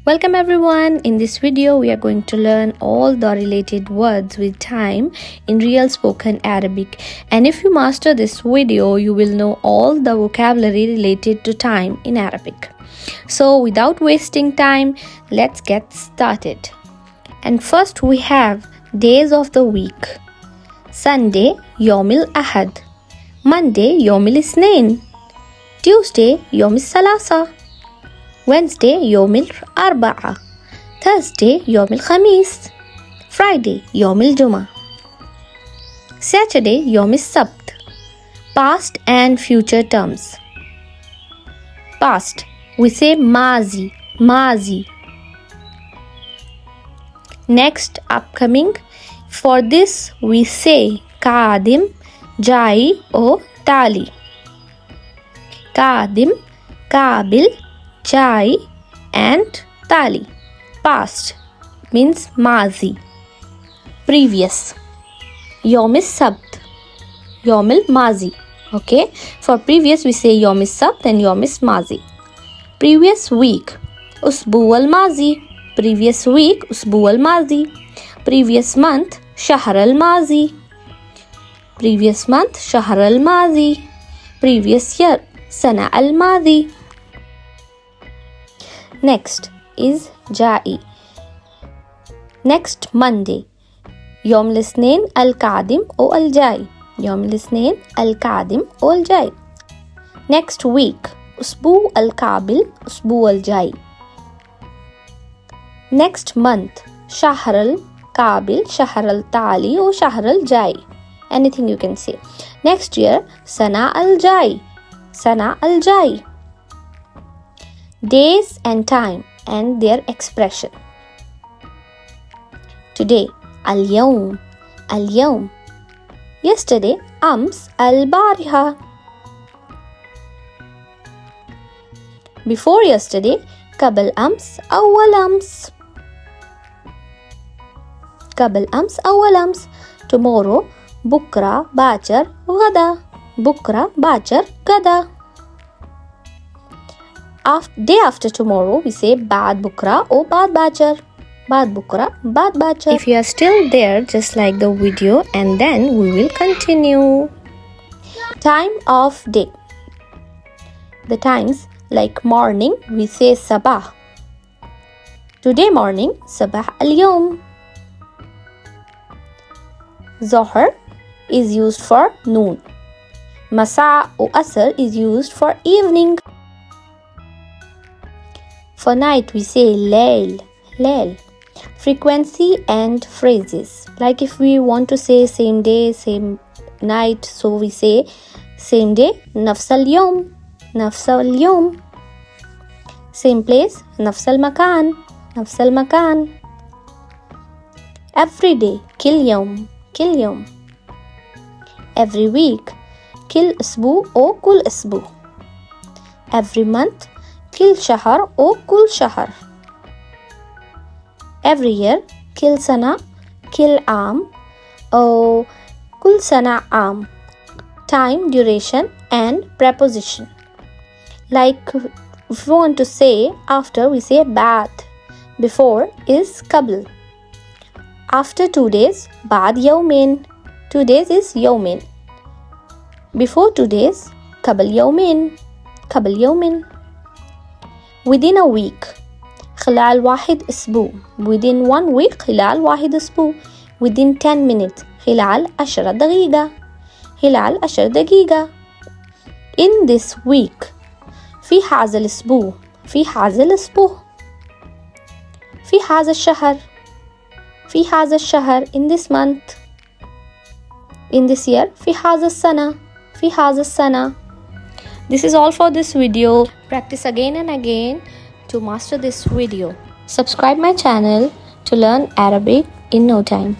Welcome everyone. In this video we are going to learn all the related words with time in real spoken Arabic, and if you master this video you will know all the vocabulary related to time in Arabic. So without wasting time, let's get started. And first we have days of the week. Sunday Yawmil Ahad, Monday Yawmil Isnain, Tuesday Yawmil Salasa, Wednesday Yawmil Arba'a, Thursday Yawmil Khamis, Friday Yawmil Juma, Saturday Yawmil Sabt. Past and future terms. Past, we say mazi, mazi. Next, upcoming. For this we say qadim, jai or tali. Qadim, qabil, jai and tali. Past means mazi. Previous, yawmil sabt, yawmil mazi. Okay, for previous we say yawmil sabt and yawmil mazi. Previous week, usbu al mazi. Previous week, usbu al mazi. Previous month, shahr al mazi. Previous month, shahr al mazi. Previous year, sana al mazi. Next is jai. Next Monday, yawm al-Isnain al-Qadim o al-Jai. Yawm al-Isnain al-Qadim o al-Jai. Next week, usbu al-Qabil, usbu al-Jai. Next month, shahr al-Qabil, shahr al-Tali or shahr al-Jai. Anything you can say. Next year, sana al-Jai, sana al-Jai. Days and time and their expression. Today, al-yawm, al-yawm. Yesterday, ams al-bariha. Before yesterday, qabl ams, awwal ams. Qabl ams, awwal ams. Tomorrow, bukra, bachar, gada. Bukra, bachar, gada. Day after tomorrow, we say Baad Bukra or Baad Bachar. Baad Bukra, Baad Bachar. If you are still there, just like the video, and then we will continue. Time of day. The times like morning, we say Sabah. Today morning, Sabah al-Yawm. Zohar is used for noon. Masa or Asr is used for evening. For night we say Layl, Layl. Frequency and phrases. Like if we want to say same day, same night, so we say same day, Nafs al-Yawm, Nafs al-Yawm. Same place, Nafs al-Makan, Nafs al-Makan. Every day, Kil Yawm, Kil Yawm. Every week, Kil Isbu or Kul Isbu. Every month, Kil Shahar or Kul Shahar. Every year, Kil Sana, Kil Am or Kul Sana Am. Time, duration and preposition. Like if we want to say after, we say Baad. Before is Qabl. After 2 days, Baad Yawmin. 2 days is Yawmin. Before 2 days, Qabl Yawmin. Qabl Yawmin. Within a week, خلال واحد أسبوع. Within 1 week, خلال واحد أسبوع. Within 10 minutes, خلال 10 دقيقة. خلال 10 دقيقة. In this week, في هذا الأسبوع. في هذا الأسبوع. في هذا الشهر. في هذا الشهر. In this month. In this year, في هذا السنة. في هذا السنة. This is all for this video. Practice again and again to master this video. Subscribe my channel to learn Arabic in no time.